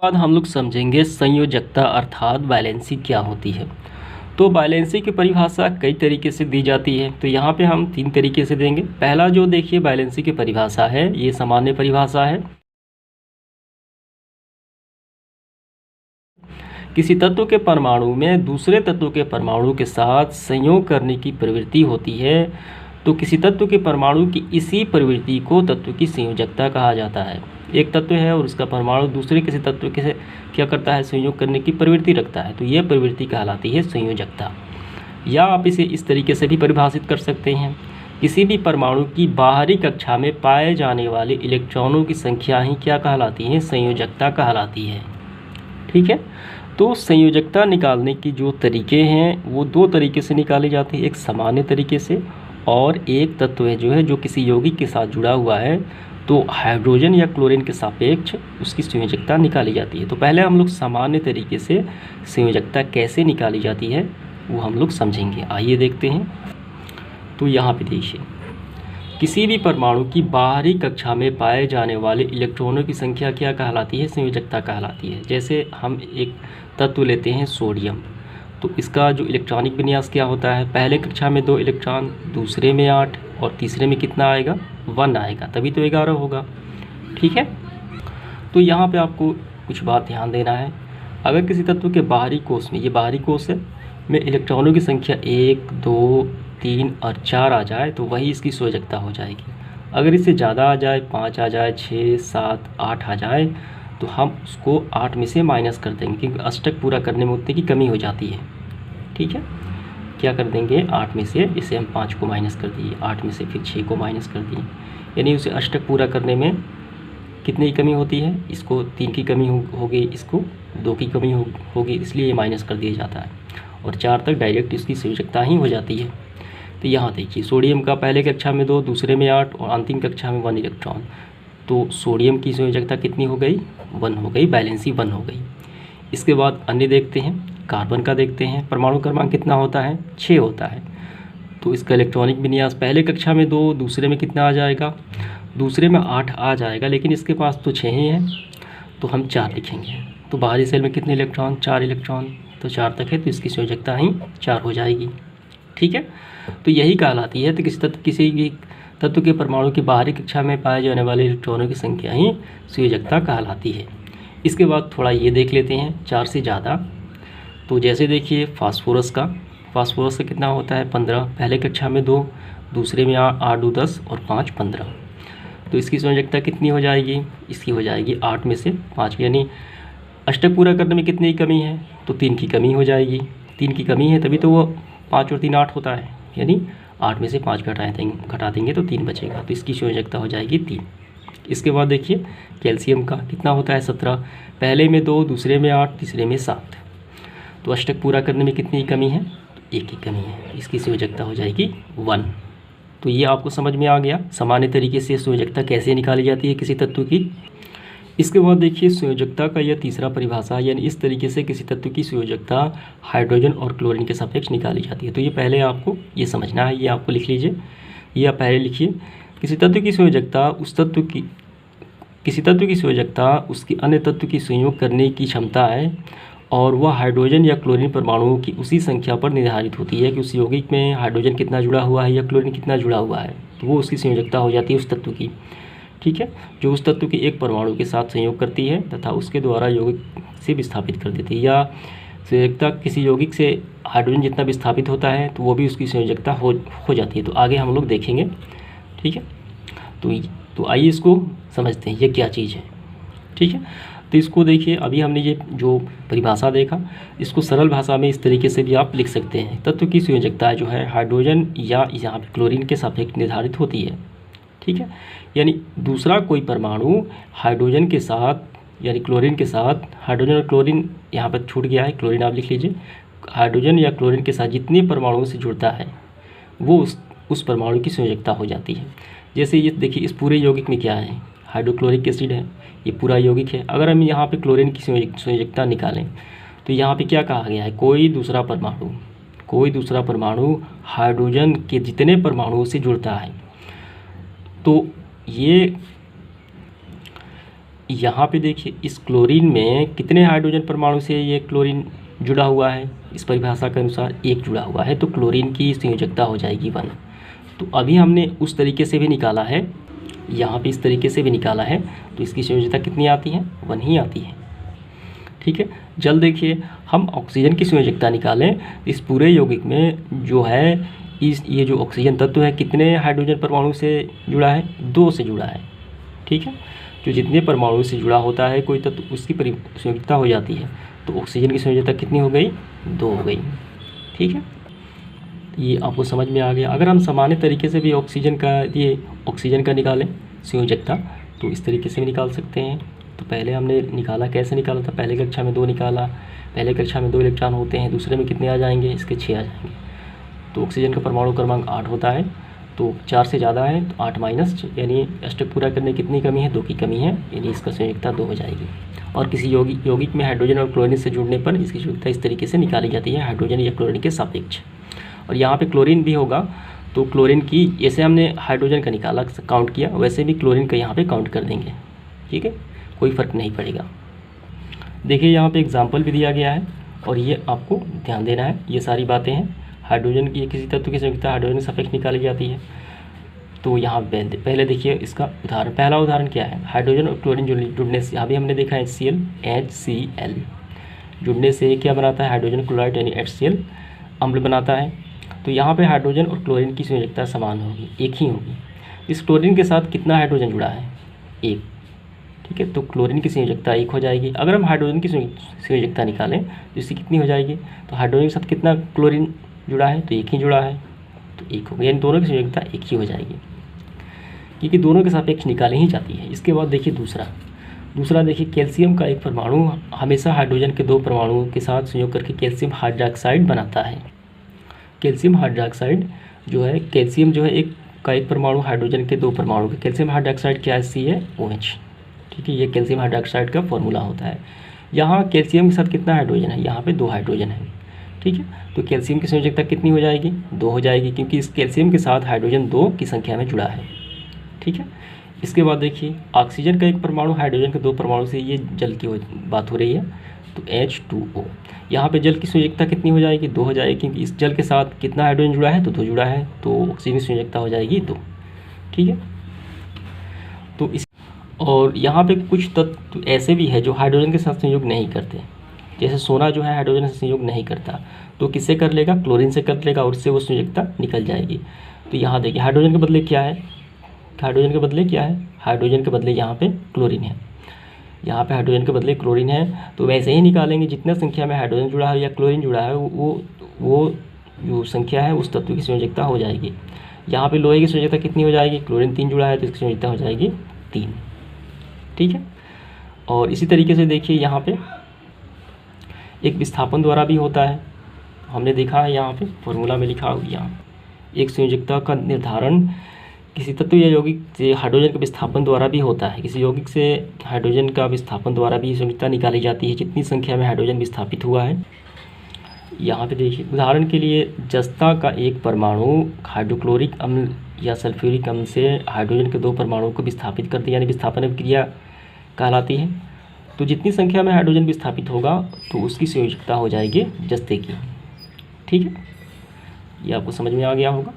बाद हम लोग समझेंगे संयोजकता अर्थात वैलेंसी क्या होती है। तो वैलेंसी की परिभाषा कई तरीके से दी जाती है, तो यहाँ पे हम 3 तरीके से देंगे। पहला जो देखिए वैलेंसी की परिभाषा है, ये सामान्य परिभाषा है। किसी तत्व के परमाणु में दूसरे तत्व के परमाणु के साथ संयोग करने की प्रवृत्ति होती है, तो किसी तत्व के परमाणु की इसी प्रवृत्ति को तत्व की संयोजकता कहा जाता है। एक तत्व है और उसका परमाणु दूसरे किसी तत्व के से क्या करता है, संयोग करने की प्रवृत्ति रखता है, तो यह प्रवृत्ति कहलाती है संयोजकता। या आप इसे इस तरीके से भी परिभाषित कर सकते हैं, किसी भी परमाणु की बाहरी कक्षा में पाए जाने वाले इलेक्ट्रॉनों की संख्या ही क्या कहलाती है, संयोजकता कहलाती है। ठीक है, तो संयोजकता निकालने की जो तरीके हैं वो 2 तरीके से निकाली जाती है, एक सामान्य तरीके से और एक तत्व है जो है जो किसी यौगिक के साथ जुड़ा हुआ है, तो हाइड्रोजन या क्लोरीन के सापेक्ष उसकी संयोजकता निकाली जाती है। तो पहले हम लोग सामान्य तरीके से संयोजकता कैसे निकाली जाती है वो हम लोग समझेंगे। आइए देखते हैं। तो यहाँ पे देखिए, किसी भी परमाणु की बाहरी कक्षा में पाए जाने वाले इलेक्ट्रॉनों की संख्या क्या कहलाती है, संयोजकता कहलाती है। जैसे हम एक तत्व लेते हैं सोडियम, तो इसका जो इलेक्ट्रॉनिक विन्यास क्या होता है, पहले कक्षा में 2 इलेक्ट्रॉन, दूसरे में 8 और तीसरे में कितना आएगा, 1 आएगा, तभी तो 11 होगा। ठीक है, तो यहाँ पे आपको कुछ बात ध्यान देना है। अगर किसी तत्व के बाहरी कोश में, ये बाहरी कोश है, में इलेक्ट्रॉनों की संख्या 1, 2, 3 और 4 आ जाए तो वही इसकी संयोजकता हो जाएगी। अगर इससे ज़्यादा आ जाए, 5 आ जाए, 6, 7, 8 आ जाए, तो हम उसको 8 में से माइनस कर देंगे, क्योंकि अष्टक पूरा करने में उतने की कमी हो जाती है। ठीक है, क्या कर देंगे, 8 में से इसे हम 5 को माइनस कर दिए, 8 में से फिर 6 को माइनस कर दिए, यानी उसे अष्टक पूरा करने में कितनी की कमी होती है, इसको 3 की कमी होगी, इसको 2 की कमी होगी, इसलिए ये माइनस कर दिया जाता है और 4 तक डायरेक्ट इसकी संयोजकता ही हो जाती है। तो यहाँ देखिए, सोडियम का पहले कक्षा में 2, दूसरे में 8 और अंतिम कक्षा में 1 इलेक्ट्रॉन, तो सोडियम की संयोजकता कितनी हो गई, 1 हो गई, वैलेंसी 1 हो गई। इसके बाद अन्य देखते हैं, कार्बन का देखते हैं। परमाणु क्रमांक कितना होता है, 6 होता है, तो इसका इलेक्ट्रॉनिक विन्यास पहले कक्षा में 2, दूसरे में कितना आ जाएगा, दूसरे में 8 आ जाएगा, लेकिन इसके पास तो 6 ही है, तो हम 4 लिखेंगे। तो बाहरी सेल में कितने इलेक्ट्रॉन, 4 इलेक्ट्रॉन, तो 4 तक है, तो इसकी संयोजकता ही 4 हो जाएगी। ठीक है, तो यही कहलाती है, तो किसी भी तत्व के परमाणु की बाहरी कक्षा में पाए जाने वाले इलेक्ट्रॉनों की संख्या ही संयोजकता कहलाती है। इसके बाद थोड़ा ये देख लेते हैं, 4 से ज़्यादा। तो जैसे देखिए फास्फोरस का कितना होता है, 15, पहले कक्षा में 2, दूसरे में 8, 2, 10 और 5, 15, तो इसकी संयोजकता कितनी हो जाएगी, इसकी हो जाएगी 8 में से 5, यानी अष्टक पूरा करने में कितनी कमी है, तो 3 की कमी हो जाएगी। 3 की कमी है तभी तो वो 5 और 3 8 होता है, यानी 8 में से 5 घटा देंगे तो 3 बचेगा, तो इसकी संयोजकता हो जाएगी 3। इसके बाद देखिए कैल्शियम का कितना होता है, 17, पहले में 2, दूसरे में 8, तीसरे में 7, तो अष्टक पूरा करने में कितनी कमी है, तो 1 की कमी है, इसकी संयोजकता हो जाएगी 1। तो ये आपको समझ में आ गया सामान्य तरीके से संयोजकता कैसे निकाली जाती है किसी तत्व की। इसके बाद देखिए संयोजकता का यह तीसरा परिभाषा, यानी इस तरीके से किसी तत्व की संयोजकता हाइड्रोजन और क्लोरीन के सापेक्ष निकाली जाती है। तो ये पहले आपको ये समझना है, ये आपको लिख लीजिए, ये आप पहले लिखिए। किसी तत्व की संयोजकता किसी तत्व की संयोजकता उसकी अन्य तत्व की संयोग करने की क्षमता है, और वह हाइड्रोजन या क्लोरीन परमाणुओं की उसी संख्या पर निर्धारित होती है कि उस यौगिक में हाइड्रोजन कितना जुड़ा हुआ है या क्लोरीन कितना जुड़ा हुआ है, तो वो उसकी संयोजकता हो जाती है उस तत्व की। ठीक है, जो उस तत्व के एक परमाणु के साथ संयोग करती है तथा उसके द्वारा यौगिक से विस्थापित कर देती है, या संयोजकता किसी यौगिक से हाइड्रोजन जितना विस्थापित होता है तो वो भी उसकी संयोजकता हो जाती है। तो आगे हम लोग देखेंगे। ठीक है, तो आइए इसको समझते हैं ये क्या चीज़ है। ठीक है, तो इसको देखिए, अभी हमने ये जो परिभाषा देखा, इसको सरल भाषा में इस तरीके से भी आप लिख सकते हैं। तत्व की संयोजकता जो है हाइड्रोजन या यहाँ पर क्लोरीन के सापेक्ष निर्धारित होती है। ठीक है, यानी दूसरा कोई परमाणु हाइड्रोजन के साथ यानी क्लोरीन के साथ, हाइड्रोजन और क्लोरीन यहाँ पर छूट गया है, क्लोरीन आप लिख लीजिए, हाइड्रोजन या क्लोरीन के साथ जितने परमाणुओं से जुड़ता है वो उस परमाणु की संयोजकता हो जाती है। जैसे ये देखिए, इस पूरे यौगिक में क्या है, हाइड्रोक्लोरिक एसिड है, ये पूरा यौगिक है। अगर हम यहाँ पे क्लोरीन की संयोजकता निकालें तो यहाँ पे क्या कहा गया है, कोई दूसरा परमाणु हाइड्रोजन के जितने परमाणुओं से जुड़ता है, तो ये यहाँ पे देखिए इस क्लोरीन में कितने हाइड्रोजन परमाणु से ये क्लोरीन जुड़ा हुआ है, इस परिभाषा के अनुसार एक जुड़ा हुआ है, तो क्लोरीन की संयोजकता हो जाएगी 1। तो अभी हमने उस तरीके से भी निकाला है, यहाँ पे इस तरीके से भी निकाला है, तो इसकी संयोजकता कितनी आती है, 1 ही आती है। ठीक है, जल्द देखिए हम ऑक्सीजन की संयोजकता निकालें, इस पूरे यौगिक में जो है ये जो ऑक्सीजन तत्व है कितने हाइड्रोजन परमाणु से जुड़ा है, 2 से जुड़ा है। ठीक है, जो जितने परमाणु से जुड़ा होता है कोई तत्व उसकी संयोजकता हो जाती है, तो ऑक्सीजन की संयोजकता कितनी हो गई, 2 हो गई। ठीक है, ये आपको समझ में आ गया। अगर हम सामान्य तरीके से भी ऑक्सीजन का निकालें संयोजकता, तो इस तरीके से भी निकाल सकते हैं। तो पहले हमने निकाला, कैसे निकाला था, पहले कक्षा में 2 निकाला, पहले कक्षा में 2 इलेक्ट्रॉन होते हैं, दूसरे में कितने आ जाएंगे, इसके 6 आ जाएंगे। तो ऑक्सीजन का परमाणु क्रमांक 8 होता है, तो 4 से ज़्यादा है तो 8 माइनस, यानी अष्टक पूरा करने कितनी कमी है, 2 की कमी है, यानी इसका संयोजकता 2 हो जाएगी। और किसी यौगिक में हाइड्रोजन और क्लोरीन से जुड़ने पर इसकी संयोजकता इस तरीके से निकाली जाती है, हाइड्रोजन या क्लोरीन के सापेक्ष। और यहाँ पे क्लोरीन भी होगा, तो क्लोरीन की जैसे हमने हाइड्रोजन का निकाला काउंट किया, वैसे भी क्लोरीन का यहाँ पे काउंट कर देंगे। ठीक है, कोई फ़र्क नहीं पड़ेगा। देखिए यहाँ पे एग्जांपल भी दिया गया है और ये आपको ध्यान देना है, ये सारी बातें हैं। हाइड्रोजन की किसी तत्व की संयोजकता हाइड्रोजन के सापेक्ष निकाली जाती है। तो यहाँ पहले देखिए इसका उदाहरण, पहला उदाहरण क्या है, हाइड्रोजन और क्लोरीन जुड़ने से, अभी हमने देखा HCl जुड़ने से क्या बनाता है, हाइड्रोजन क्लोराइड यानी HCl अम्ल बनाता है। तो यहाँ पे हाइड्रोजन और क्लोरीन की संयोजकता समान होगी, एक ही होगी। इस क्लोरीन के साथ कितना हाइड्रोजन जुड़ा है, 1। ठीक है, तो क्लोरीन की संयोजकता 1 हो जाएगी। अगर हम हाइड्रोजन की संयोजकता निकालें तो इसकी कितनी हो जाएगी, तो हाइड्रोजन के साथ कितना क्लोरीन जुड़ा है, तो 1 ही जुड़ा है, तो 1 हो गया, यानी दोनों की संयोजकता 1 ही हो जाएगी, क्योंकि दोनों के सापेक्ष निकाली ही जाती है। इसके बाद देखिए दूसरा देखिए, कैल्शियम का एक परमाणु हमेशा हाइड्रोजन के 2 परमाणुओं के साथ संयोग करके कैल्शियम हाइड्रॉक्साइड बनाता है। कैल्शियम हाइड्रॉक्साइड जो है, कैल्शियम जो है एक परमाणु हाइड्रोजन के 2 परमाणु के, कैल्शियम हाइड्रॉक्साइड क्या है, CaOH। ठीक है, ये कैल्शियम हाइड्रॉक्साइड का फॉर्मूला होता है। यहाँ कैल्शियम के साथ कितना हाइड्रोजन है, यहाँ पे 2 हाइड्रोजन है। ठीक है, तो कैल्शियम की संयोजकता कितनी हो जाएगी, 2 हो जाएगी, क्योंकि इस कैल्शियम के साथ हाइड्रोजन 2 की संख्या में जुड़ा है। ठीक है, इसके बाद देखिए ऑक्सीजन का एक परमाणु हाइड्रोजन के 2 परमाणु से, ये जल की बात हो रही है, तो H2O। यहाँ पे जल की संयोजकता कितनी हो जाएगी, 2 हो जाएगी, क्योंकि इस जल के साथ कितना हाइड्रोजन जुड़ा है, तो 2 जुड़ा है, तो ऑक्सीजन की संयोजकता हो जाएगी 2। ठीक है, तो इस और यहाँ पे कुछ तत्व ऐसे भी है जो हाइड्रोजन के साथ संयोग नहीं करते, जैसे सोना जो है हाइड्रोजन से संयोग नहीं करता, तो किससे कर लेगा, क्लोरीन से कर लेगा, और उससे वो संयोजकता निकल जाएगी। तो यहाँ देखिए हाइड्रोजन के बदले क्या है, हाइड्रोजन के बदले यहाँ पे क्लोरीन है, यहाँ पे हाइड्रोजन के बदले क्लोरीन है। तो वैसे ही निकालेंगे, जितना संख्या में हाइड्रोजन जुड़ा है या क्लोरीन जुड़ा है, वो जो संख्या है उस तत्व की संयोजकता हो जाएगी। यहाँ पे लोहे की संयोजकता कितनी हो जाएगी, क्लोरीन 3 जुड़ा है, तो इसकी संयोजकता हो जाएगी 3। ठीक है, और इसी तरीके से देखिए यहाँ पे एक विस्थापन द्वारा भी होता है, हमने देखा है यहाँ पे फॉर्मूला में लिखा हुआ, यहाँ एक संयोजकता का निर्धारण किसी तत्व या यौगिक से हाइड्रोजन के विस्थापन द्वारा भी होता है। किसी यौगिक से हाइड्रोजन का विस्थापन द्वारा भी संयोजकता निकाली जाती है, जितनी संख्या में हाइड्रोजन विस्थापित हुआ है। यहाँ पे देखिए उदाहरण के लिए जस्ता का एक परमाणु हाइड्रोक्लोरिक अम्ल या सल्फ्यूरिक अम्ल से हाइड्रोजन के 2 परमाणुओं को विस्थापित करती है, यानी विस्थापन अभिक्रिया कहलाती है। तो जितनी संख्या में हाइड्रोजन विस्थापित होगा तो उसकी संयोजकता हो जाएगी जस्ते की। ठीक है, ये आपको समझ में आ गया होगा।